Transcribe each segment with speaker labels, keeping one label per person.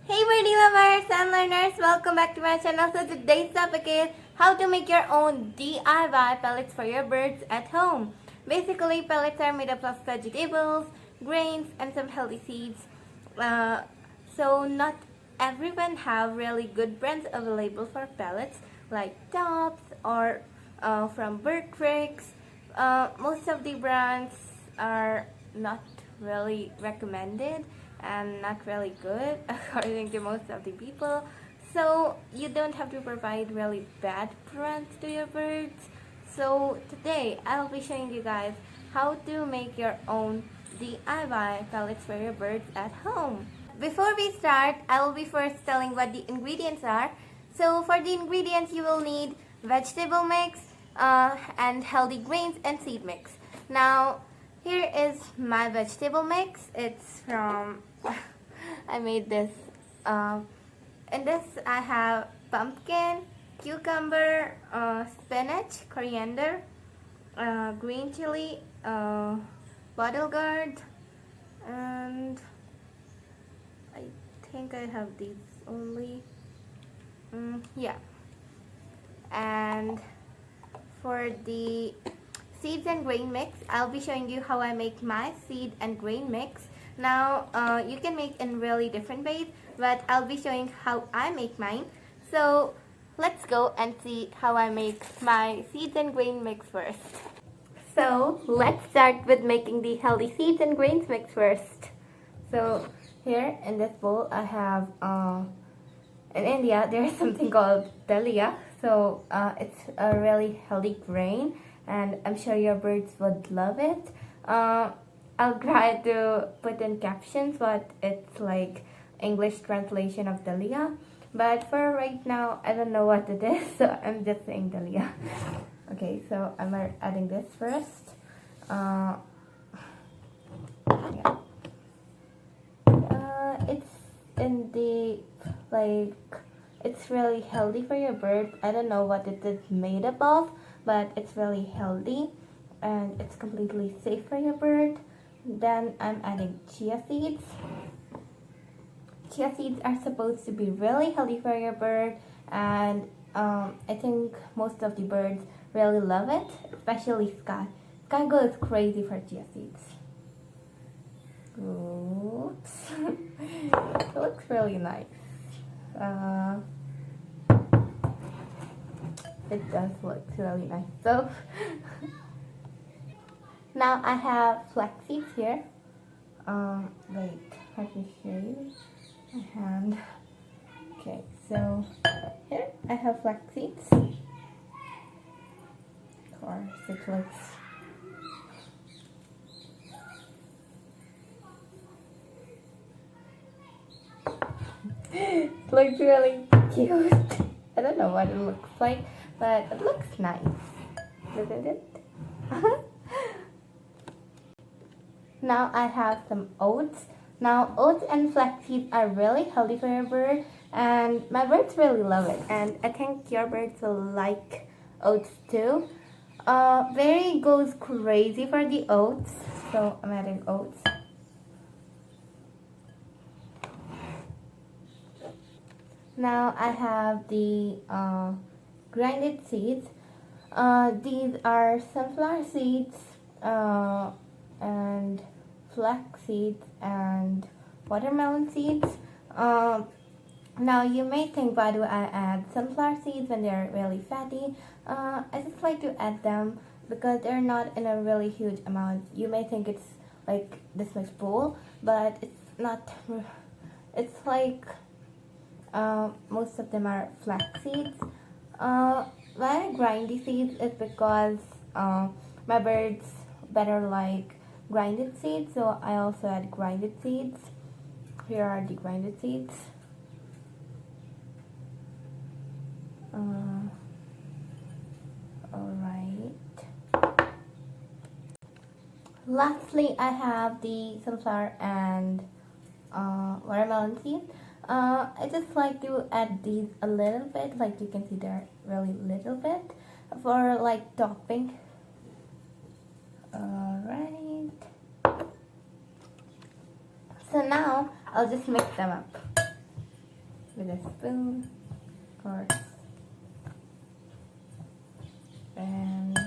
Speaker 1: Hey birdie lovers and learners, welcome back to my channel. So today's topic is how to make your own DIY pellets for your birds at home. Basically, pellets are made up of vegetables, grains, and some healthy seeds. So not everyone have really good brands available for pellets like Tops or from Bird Tricks. Most of the brands are not really recommended and not really good according to most of the people, so you don't have to provide really bad brands to your birds. So today I'll be showing you guys how to make your own DIY pellets for your birds at home. Before we start, I will be first telling what the ingredients are. So for the ingredients, you will need vegetable mix and healthy grains and seed mix. Now here is my vegetable mix. It's from I made this. In this I have pumpkin, cucumber, spinach, coriander, green chili, bottle gourd, and I think I have these only. Yeah. And for the seeds and grain mix, I'll be showing you how I make my seed and grain mix. Now you can make in really different ways, but I'll be showing how I make mine. So let's go and see how I make my seeds and grain mix first. So let's start with making the healthy seeds and grains mix first. So here in this bowl I have in India there's something called dalia. So it's a really healthy grain and I'm sure your birds would love it. I'll try to put in captions what it's like English translation of dalia, but for right now I don't know what it is, so I'm just saying dalia. Okay, so I'm adding this first. Yeah. It's in the it's really healthy for your bird. I don't know what it is made up of, but it's really healthy and it's completely safe for your bird. Then I'm adding chia seeds. Chia seeds are supposed to be really healthy for your bird, and I think most of the birds really love it, especially Sky. Sky goes crazy for chia seeds. Oops. It looks really nice. It does look really nice. So now I have flax seeds here. Wait, let me show you my hand. Okay, so here I have flax seeds. Of course, it looks it looks really cute. I don't know what it looks like, but it looks nice, doesn't it? Now I have some oats. Now oats and flax seeds are really healthy for your bird, and my birds really love it, and I think your birds will like oats too. Berry goes crazy for the oats, so I'm adding oats. Now I have the grinded seeds. These are sunflower seeds and flax seeds and watermelon seeds. Now you may think, why do I add sunflower seeds when they're really fatty? I just like to add them because they're not in a really huge amount. You may think it's like this much bowl, but it's not. It's like most of them are flax seeds. Why I grind these seeds is because my birds better like grinded seeds, so I also add grinded seeds. Here are the grinded seeds. Alright. Lastly, I have the sunflower and watermelon seeds. I just like to add these a little bit, like you can see they're really little bit, for like topping. Alright. So now I'll just mix them up. with a spoon, of course. And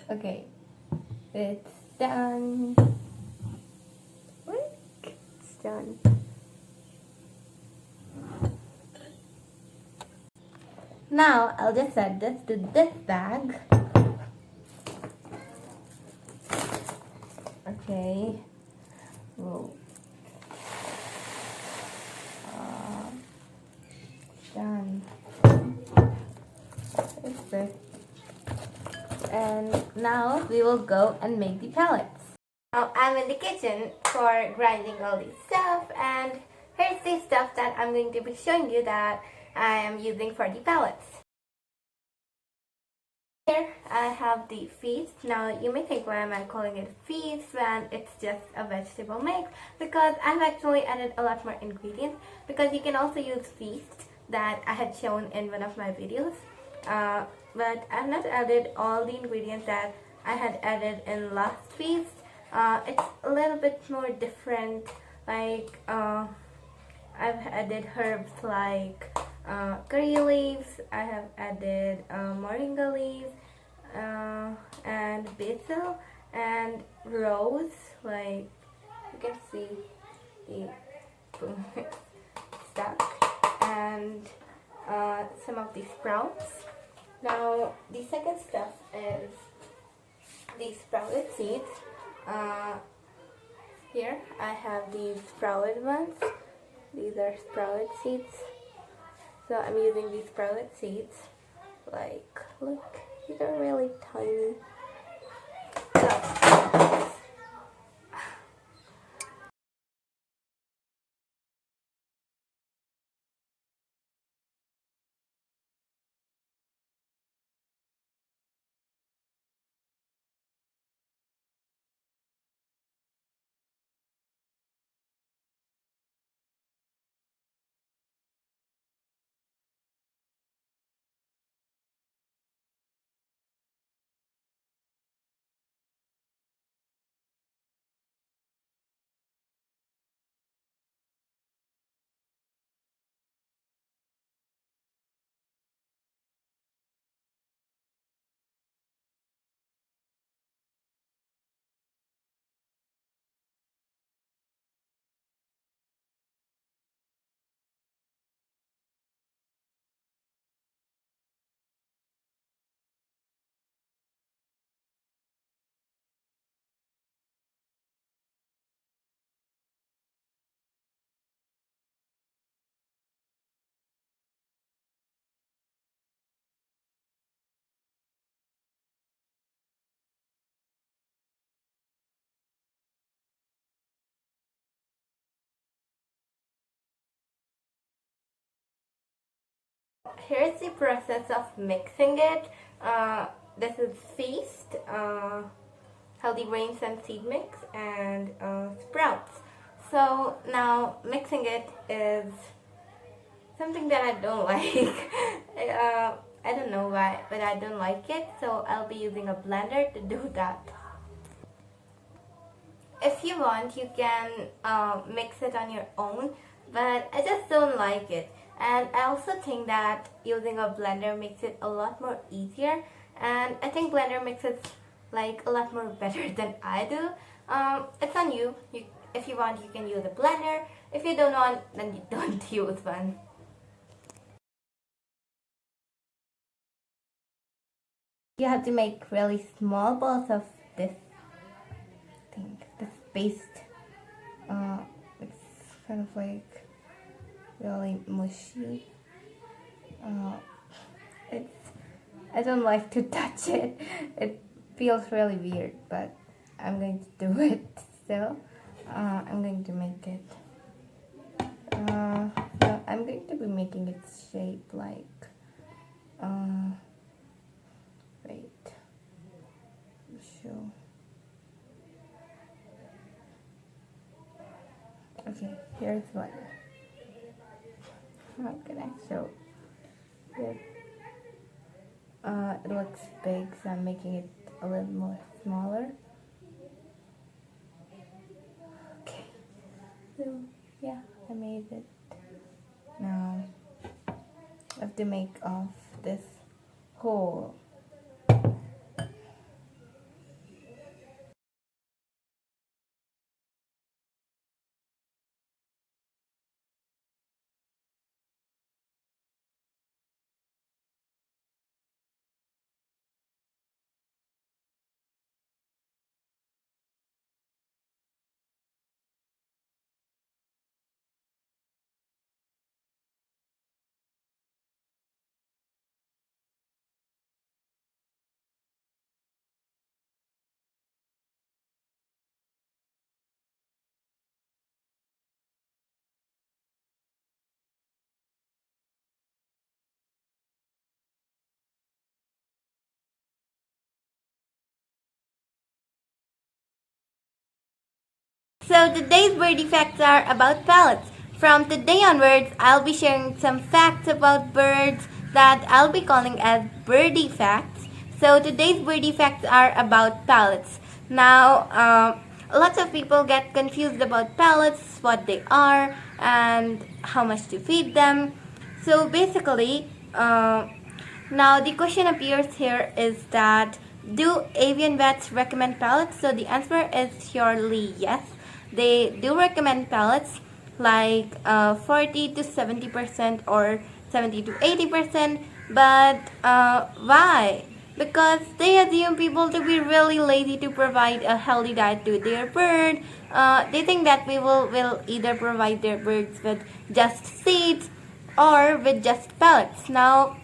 Speaker 1: okay, it's done. Look, it's done. Now I'll just add this to this bag. Okay. Whoa. Done. Perfect. And now we will go and make the pellets. Now I'm in the kitchen for grinding all this stuff, and here's the stuff that I'm going to be showing you that I am using for the pellets. Here I have the feast. Now you may think, why am I calling it feast when it's just a vegetable mix? Because I've actually added a lot more ingredients, because you can also use feast that I had shown in one of my videos. But I've not added all the ingredients that I had added in last feast. It's a little bit more different, like I've added herbs like curry leaves, I have added moringa leaves, and basil and rose, like you can see the stuck, and some of the sprouts. Now the second stuff is the sprouted seeds. Here I have these sprouted ones. These are sprouted seeds. So I'm using these sprouted seeds. Like, look, these are really tiny. So, here's the process of mixing it. This is feast, healthy grains and seed mix, and sprouts. So now mixing it is something that I don't like. I don't know why, but I don't like it, so I'll be using a blender to do that. If you want, you can mix it on your own, but I just don't like it. And I also think that using a blender makes it a lot more easier, and I think blender makes it like a lot more better than I do. It's on you. If you want, you can use a blender. If you don't want, then you don't use one. You have to make really small balls of this thing, this paste. It's kind of like really mushy. I don't like to touch it. It feels really weird, but I'm going to do it So I'm going to make it. So I'm going to be making its shape like. Wait. Show. Okay, here's one. How can I show? Here. It looks big, so I'm making it a little more smaller. Okay. So yeah, I made it. Now I have to make off this hole. So today's birdie facts are about pellets. From today onwards, I'll be sharing some facts about birds that I'll be calling as birdie facts. So today's birdie facts are about pellets. Now, lots of people get confused about pellets, what they are, and how much to feed them. So basically, now the question appears here is that do avian vets recommend pellets? So the answer is surely yes. They do recommend pellets like 40 to 70% or 70 to 80%. But why? Because they assume people to be really lazy to provide a healthy diet to their bird. They think that we will either provide their birds with just seeds or with just pellets. Now,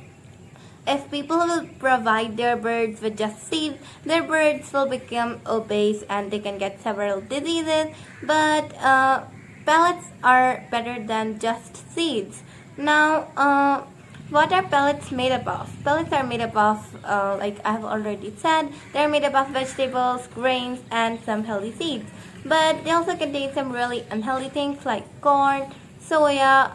Speaker 1: if people will provide their birds with just seeds, their birds will become obese and they can get several diseases. But pellets are better than just seeds. Now, what are pellets made up of? Pellets are made up of, like I've already said, they're made up of vegetables, grains, and some healthy seeds. But they also contain some really unhealthy things like corn, soya,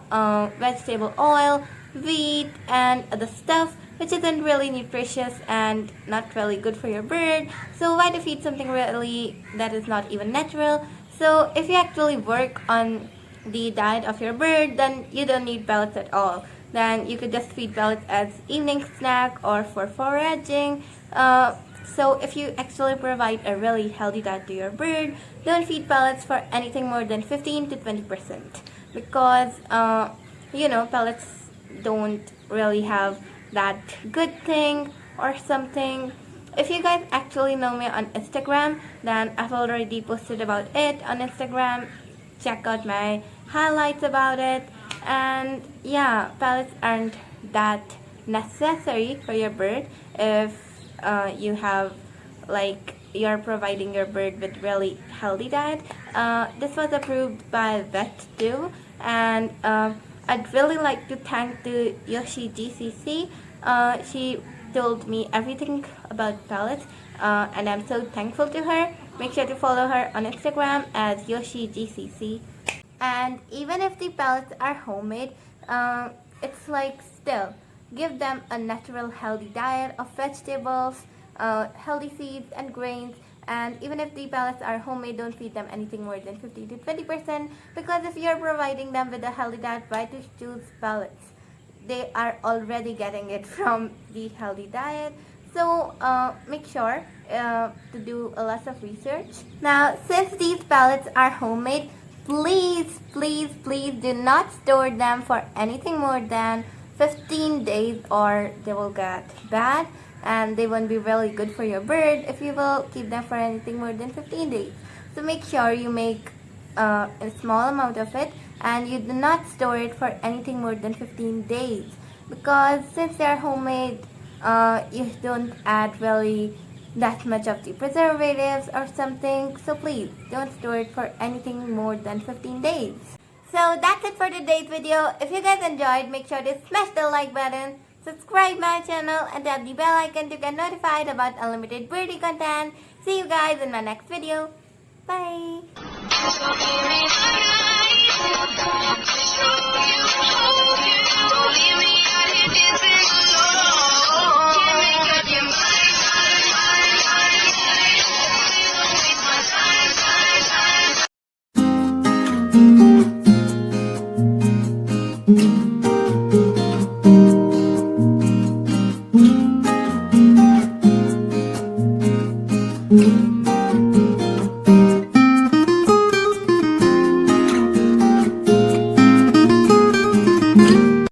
Speaker 1: vegetable oil, wheat, and other stuff which isn't really nutritious and not really good for your bird. So why to feed something really that is not even natural? So if you actually work on the diet of your bird, then you don't need pellets at all. Then you could just feed pellets as evening snack or for foraging. So if you actually provide a really healthy diet to your bird, don't feed pellets for anything more than 15 to 20% because pellets don't really have that good thing or something. If you guys actually know me on Instagram, then I've already posted about it on Instagram. Check out my highlights about it. And yeah, pellets aren't that necessary for your bird if you have you're providing your bird with really healthy diet. This was approved by vet too, and I'd really like to thank the Yoshi GCC. She told me everything about pellets, and I'm so thankful to her. Make sure to follow her on Instagram as Yoshi GCC. And even if the pellets are homemade, it's like still give them a natural healthy diet of vegetables, healthy seeds and grains. And even if the pellets are homemade, don't feed them anything more than 50 to 20% because if you're providing them with a healthy diet, why to choose pellets? They are already getting it from the healthy diet. So make sure to do a lot of research. Now, since these pellets are homemade, please do not store them for anything more than 15 days or they will get bad and they won't be really good for your bird if you will keep them for anything more than 15 days. So make sure you make a small amount of it and you do not store it for anything more than 15 days because since they are homemade, you don't add really that much of the preservatives or something. So please don't store it for anything more than 15 days. So that's it for today's video. If you guys enjoyed, make sure to smash the like button, subscribe my channel, and tap the bell icon to get notified about unlimited birdie content. See you guys in my next video. Bye!
Speaker 2: Leave me out here dancing alone.